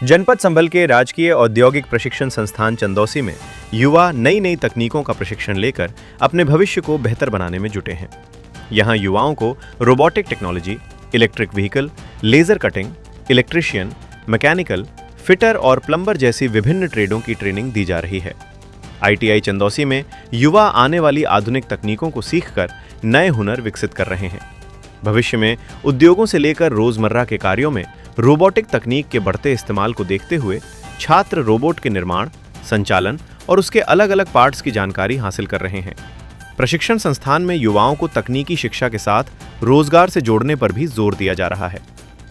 जनपद संभल के राजकीय औद्योगिक प्रशिक्षण संस्थान चंदौसी में युवा नई नई तकनीकों का प्रशिक्षण लेकर अपने भविष्य को बेहतर बनाने में जुटे हैं। यहाँ युवाओं को robotic technology, electric vehicle, laser cutting, electrician, mechanical, fitter और प्लम्बर जैसी विभिन्न ट्रेडों की ट्रेनिंग दी जा रही है। ITI चंदौसी में युवा आने वाली आधुनिक तकनीकों को सीखकर नए हुनर विकसित कर रहे हैं। भविष्य में उद्योगों से लेकर रोजमर्रा के कार्यों में रोबोटिक तकनीक के बढ़ते इस्तेमाल को देखते हुए छात्र रोबोट के निर्माण, संचालन और उसके अलग अलग पार्ट्स की जानकारी हासिल कर रहे हैं। प्रशिक्षण संस्थान में युवाओं को तकनीकी शिक्षा के साथ रोजगार से जोड़ने पर भी जोर दिया जा रहा है।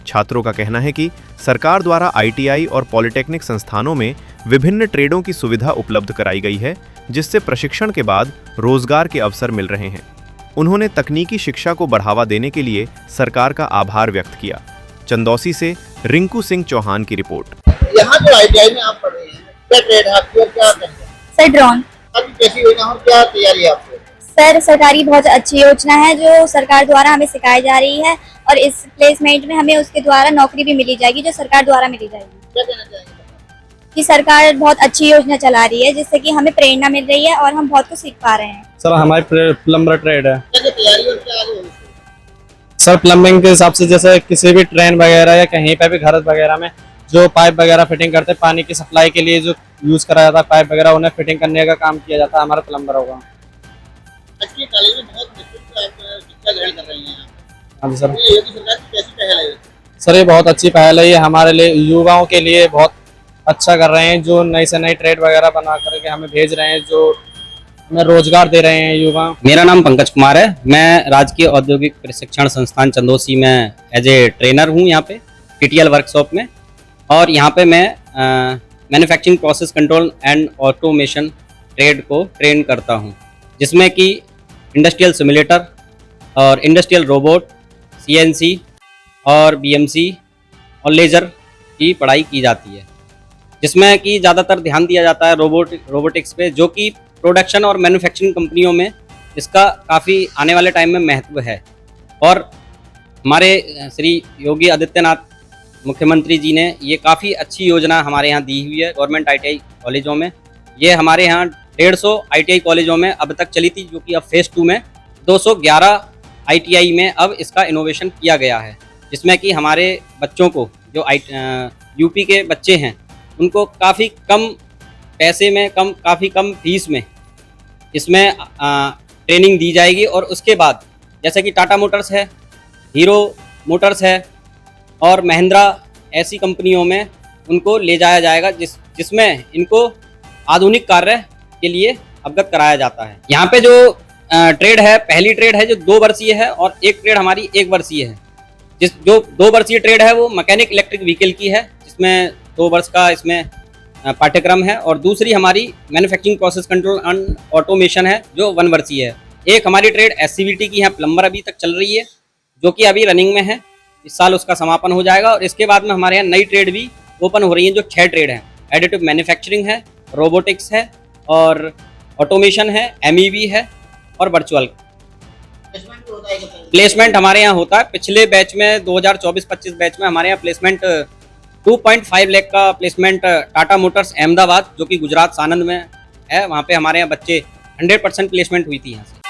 छात्रों का कहना है कि सरकार द्वारा ITI और पॉलिटेक्निक संस्थानों में विभिन्न ट्रेडों की सुविधा उपलब्ध कराई गई है, जिससे प्रशिक्षण के बाद रोजगार के अवसर मिल रहे हैं। उन्होंने तकनीकी शिक्षा को बढ़ावा देने के लिए सरकार का आभार व्यक्त किया। चंदौसी से रिंकू सिंह चौहान की रिपोर्ट। यहाँ जो ITI में आप पढ़ रहे हैं, क्या ट्रेड है आपकी और क्या करते हैं? Sir drone. अभी कैसी योजना और क्या तैयारी है आपकी? सर सरकारी बहुत अच्छी योजना है जो सरकार द्वारा हमें सिखाई जा रही है और इस प्लेसमेंट में हमें उसके द्वारा नौकरी भी मिली जाएगी जो सरकार द्वारा मिली जाएगी। क्या कहना चाहेंगे? कि सरकार बहुत अच्छी योजना चला रही है जिससे कि हमें प्रेरणा मिल रही है और हम बहुत कुछ सीख पा रहे हैं। सर हमारी प्लम्बर ट्रेड है। क्या तैयारी और क्या आगे होगी? सर प्लम्बिंग के हिसाब से जैसे किसी भी ट्रेन वगैरह या कहीं पे भी घर वगैरह में जो पाइप वगैरह फिटिंग करते हैं, पानी की सप्लाई के लिए जो यूज करा जाता है पाइप वगैरह, उन्हें फिटिंग करने का काम किया जाता है, हमारा प्लम्बर होगा। अच्छी कॉलेज में बहुत विस्तृत आप शिक्षा ग्रहण कर रही हैं। हाँ जी सर। ये योगी सरकार की कैसी पहल है? सर ये बहुत अच्छी पहल है, ये हमारे लिए युवाओं के लिए बहुत अच्छा कर रहे हैं, जो नई से नई ट्रेड वगैरह बना करके हमें भेज रहे हैं, जो हमें रोजगार दे रहे हैं युवा। मेरा नाम पंकज कुमार है। मैं राजकीय औद्योगिक प्रशिक्षण संस्थान चंदौसी में एज ए ट्रेनर हूँ यहाँ पे TTL वर्कशॉप में, और यहाँ पे मैं manufacturing process control and automation trade को ट्रेन करता हूँ, जिसमें कि इंडस्ट्रियल सिमुलेटर और इंडस्ट्रियल रोबोट, CNC और BMC और लेजर की पढ़ाई की जाती है, जिसमें कि ज़्यादातर ध्यान दिया जाता है रोबोटिक्स पे, जो कि प्रोडक्शन और मैन्युफैक्चरिंग कंपनियों में इसका काफ़ी आने वाले टाइम में महत्व है। और हमारे श्री योगी आदित्यनाथ मुख्यमंत्री जी ने ये काफ़ी अच्छी योजना हमारे यहाँ दी हुई है गवर्नमेंट ITI कॉलेजों में। ये हमारे यहाँ 150 ITI कॉलेजों में अब तक चली थी, जो कि अब फेज़ 2 में 211 ITI में अब इसका इनोवेशन किया गया है, जिसमें कि हमारे बच्चों को जो UP के बच्चे हैं उनको काफ़ी कम पैसे में काफ़ी कम फीस में इसमें ट्रेनिंग दी जाएगी। और उसके बाद जैसे कि टाटा मोटर्स है, हीरो मोटर्स है और महिंद्रा, ऐसी कंपनियों में उनको ले जाया जाएगा जिसमें इनको आधुनिक कार्य के लिए अवगत कराया जाता है। यहाँ पे जो ट्रेड है, पहली ट्रेड है जो 2 वर्षीय है और एक ट्रेड हमारी 1 वर्षीय है। जो 2 वर्षीय ट्रेड है वो मैकेनिक इलेक्ट्रिक व्हीकल की है, जिसमें 2 वर्ष का इसमें पाठ्यक्रम है, और दूसरी हमारी manufacturing process control and automation है जो 1 वर्षीय है। एक हमारी ट्रेड SCVT की है, प्लम्बर अभी तक चल रही है, जो कि अभी रनिंग में है। इस साल उसका समापन हो जाएगा और इसके बाद में हमारे यहाँ नई ट्रेड भी ओपन हो रही है, जो 6 ट्रेड हैं। एडिटिव मैन्युफैक्चरिंग है, रोबोटिक्स है और ऑटोमेशन है, MEV है और वर्चुअल। प्लेसमेंट हमारे यहाँ होता है। पिछले बैच में 2024-25 बैच में हमारे यहाँ प्लेसमेंट 2.5 लाख का प्लेसमेंट टाटा मोटर्स अहमदाबाद, जो कि गुजरात सानंद में है, वहाँ पे हमारे यहाँ बच्चे 100% प्लेसमेंट हुई थी यहाँ से।